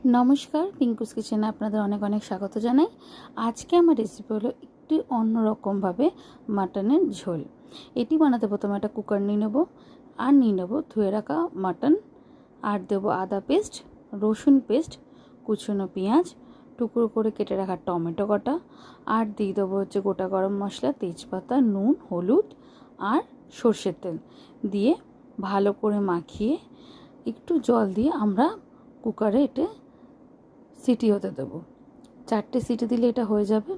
নমস্কার, পিঙ্কুস কিচেনে আপনাদের অনেক অনেক স্বাগত জানাই। আজকে আমার রেসিপি হলো একটু অন্যরকমভাবে মাটনের ঝোল। এটি বানাতে প্রথমে একটা কুকার নিয়ে নেব, আর নিয়ে নেব ধুয়ে রাখা মাটন, আর দেবো আদা পেস্ট, রসুন পেস্ট, কুচনো পেঁয়াজ, টুকরো করে কেটে রাখা টমেটো কটা, আর দিয়ে দেবো গোটা গরম মশলা, তেজপাতা, নুন, হলুদ আর সর্ষের তেল দিয়ে ভালো করে মাখিয়ে একটু জল দিয়ে আমরা কুকারে এটা সিটি হতে দেবো। 4টে সিটি দিলে এটা হয়ে যাবে।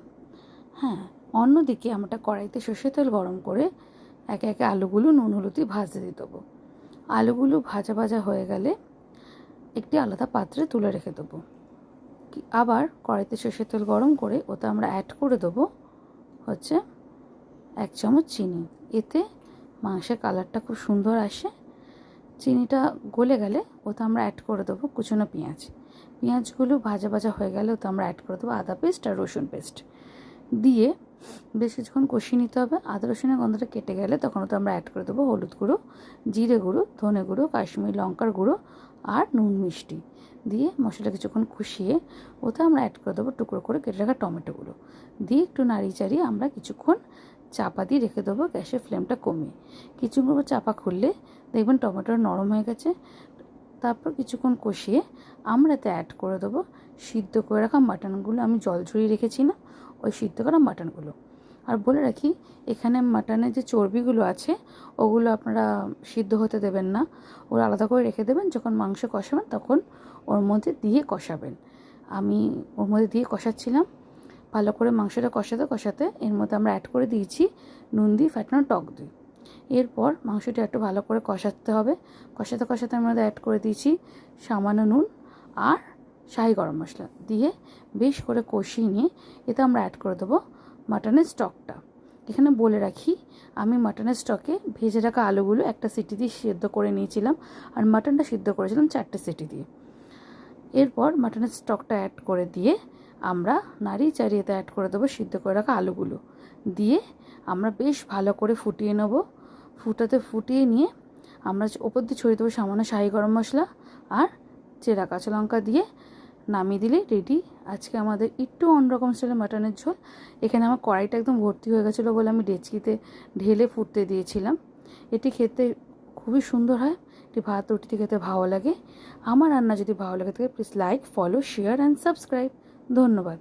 হ্যাঁ, অন্যদিকে আমরা কড়াইতে সর্ষের তেল গরম করে একে একে আলুগুলো নুন হলুদ দিয়ে ভাজতে দিয়ে দেবো। আলুগুলো ভাজা ভাজা হয়ে গেলে একটি আলাদা পাত্রে তুলে রেখে দেবো। আবার কড়াইতে সর্ষের তেল গরম করে ওতে আমরা অ্যাড করে দেবো 1 চামচ চিনি। এতে মাংসের কালারটা খুব সুন্দর আসে। চিনিটা গলে গেলে ওতে আমরা অ্যাড করে দেবো কুচনো পেঁয়াজ। পেঁয়াজগুলো ভাজা ভাজা হয়ে গেলে ওতে আমরা অ্যাড করে দেবো আদা পেস্ট আর রসুন পেস্ট দিয়ে বেশ কিছুক্ষণ কষিয়ে নিতে হবে। আদা রসুনের গন্ধটা কেটে গেলে তখন ওতে আমরা অ্যাড করে দেবো হলুদ গুঁড়ো, জিরে গুঁড়ো, ধনে গুঁড়ো, কাশ্মীরি লঙ্কার গুঁড়ো আর নুন মিষ্টি দিয়ে মশলা কিছুক্ষণ কষিয়ে ওতে আমরা অ্যাড করে দেবো টুকরো করে কেটে রাখা টমেটোগুলো দিয়ে একটু নাড়িয়ে চাড়িয়ে আমরা কিছুক্ষণ চাপা দিয়ে রেখে দেবো গ্যাসের ফ্লেমটা কমিয়ে। কিছুক্ষণ পর চাপা খুললে দেখবেন টমেটোটা নরম হয়ে গেছে। তারপর কিছুক্ষণ কষিয়ে আমরা এতে অ্যাড করে দেবো সিদ্ধ করে রাখা মাটনগুলো। আমি জল ঝরিয়ে রেখেছি না, ওই সিদ্ধ করা মাটনগুলো। আর বলে রাখি, এখানে মাটনের যে চর্বিগুলো আছে ওগুলো আপনারা সিদ্ধ হতে দেবেন না, ওগুলো আলাদা করে রেখে দেবেন। যখন মাংস কষাবেন তখন ওর মধ্যে দিয়ে কষাবেন। আমি ওর মধ্যে দিয়ে কষাচ্ছিলাম। ভালো করে মাংসটা কষাতে কষাতে এর মধ্যে আমরা অ্যাড করে দিয়েছি নুন দিয়ে ফেটানো টক দই। এরপর মাংসটা একটু ভালো করে কষাতে হবে। কষাতে কষাতে আমরা অ্যাড করে দিয়েছি সামান্য নুন আর শাহি গরম মশলা দিয়ে বেশ করে কষিয়ে নিয়ে এতে আমরা অ্যাড করে দেবো মাটনের স্টকটা। এখানে বলে রাখি, আমি মাটনের স্টকে ভেজে রাখা আলুগুলো একটা সিটি দিয়ে সিদ্ধ করে নিয়েছিলাম, আর মাটনটা সিদ্ধ করেছিলাম 4টে সিটি দিয়ে। এরপর মাটনের স্টকটা অ্যাড করে দিয়ে আমরা নাড়িয়ে চাড়িয়ে এতে অ্যাড করে দেবো সিদ্ধ করে রাখা আলুগুলো দিয়ে আমরা বেশ ভালো করে ফুটিয়ে নেব। ফুটিয়ে নিয়ে আমরা ওপর দিয়ে ছড়িয়ে দেবো সামান্য শাহি গরম মশলা আর চেরা কাঁচা লঙ্কা দিয়ে নামিয়ে দিলেই রেডি আজকে আমাদের একটু অন্যরকম স্টাইলের মাটনের ঝোল। এখানে আমার কড়াইটা একদম ভর্তি হয়ে গেছিলো বলে আমি ডেচকিতে ঢেলে ফুটতে দিয়েছিলাম। এটি খেতে খুবই সুন্দর হয়, এটি ভাত রুটিতে খেতে ভালো লাগে। আমার রান্না যদি ভালো লাগে থাকে please like, follow, share and subscribe. ধন্যবাদ।